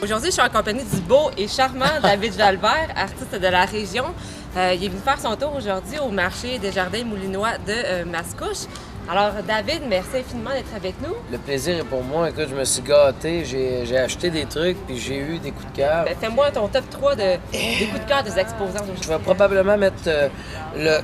Aujourd'hui, je suis en compagnie du beau et charmant David Jalbert, artiste de la région. Il est venu faire son tour aujourd'hui au marché des jardins moulinois de Mascouche. Alors, David, merci infiniment d'être avec nous. Le plaisir est pour moi. Écoute, je me suis gâté, j'ai acheté des trucs, puis j'ai eu des coups de cœur. Fais-moi ton top 3 des coups de cœur des exposants aujourd'hui. Je vais probablement mettre le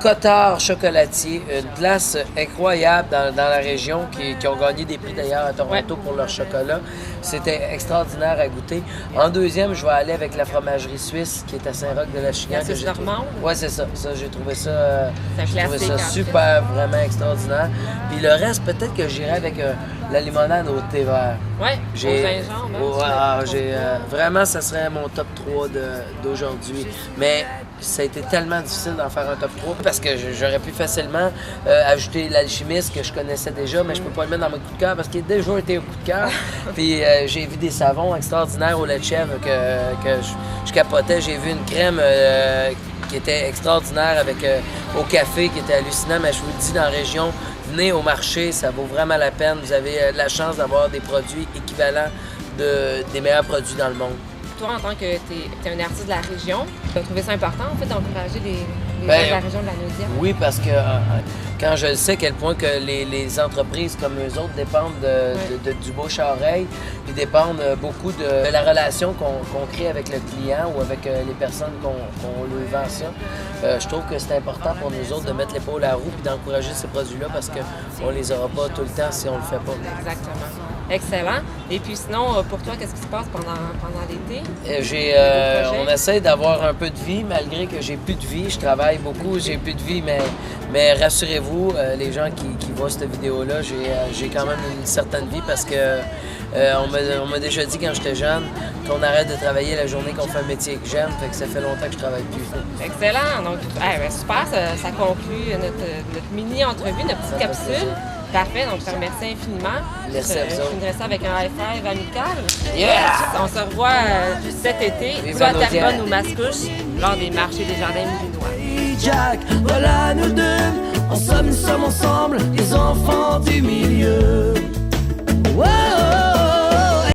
Cotard chocolatier, une glace incroyable dans la région qui ont gagné des prix d'ailleurs à Toronto pour leur chocolat. C'était extraordinaire à goûter. En deuxième, je vais aller avec la fromagerie suisse qui est à Saint-Roch-de-la-Chigan. La Suisse normande? Oui, c'est ça. J'ai trouvé ça, super, vraiment extraordinaire. Puis le reste, peut-être que j'irai avec la limonade au thé vert. Oui, au gingembre. Vraiment, ça serait mon top 3 d'aujourd'hui. Mais ça a été tellement difficile d'en faire un top 3 parce que j'aurais pu facilement ajouter l'alchimiste que je connaissais déjà, mais je peux pas le mettre dans mon coup de cœur parce qu'il a déjà été au coup de cœur. Puis j'ai vu des savons extraordinaires au lait de chèvre que je capotais. J'ai vu une crème qui était extraordinaire avec au café qui était hallucinant, mais je vous le dis, dans la région, venez au marché, ça vaut vraiment la peine. Vous avez la chance d'avoir des produits équivalents des meilleurs produits dans le monde. Toi, en tant que tu es un artiste de la région, tu as trouvé ça important, en fait, d'encourager les gens de la région de la Naudière? Oui, parce que quand je sais à quel point que les entreprises comme eux autres dépendent du bouche à oreille, puis dépendent beaucoup de la relation qu'on crée avec le client ou avec les personnes qu'on lui vend ça. Je trouve que c'est important pour nous autres de mettre l'épaule à la roue puis d'encourager ces produits-là parce qu'on les aura pas tout le temps si on le fait pas. Exactement. Excellent. Et puis sinon, pour toi, qu'est-ce qui se passe pendant l'été? On essaie d'avoir un peu de vie, malgré que j'ai plus de vie. Je travaille beaucoup, j'ai plus de vie, mais rassurez-vous, les gens qui voient cette vidéo-là, j'ai quand même une certaine vie parce que on m'a déjà dit quand j'étais jeune qu'on arrête de travailler la journée qu'on fait un métier que j'aime, fait que ça fait longtemps que je travaille plus. Excellent. Donc, super, ça conclut notre mini-entrevue, notre petite capsule. Parfait, donc je te remercie infiniment. Merci à vous. Je finirai ça avec un high five amical. Yeah! On se revoit cet été, soit à Terrebonne ou Mascouche, lors des marchés des jardins moulinois. Jack, voilà nous deux, en somme nous sommes ensemble, les enfants du milieu. Wow!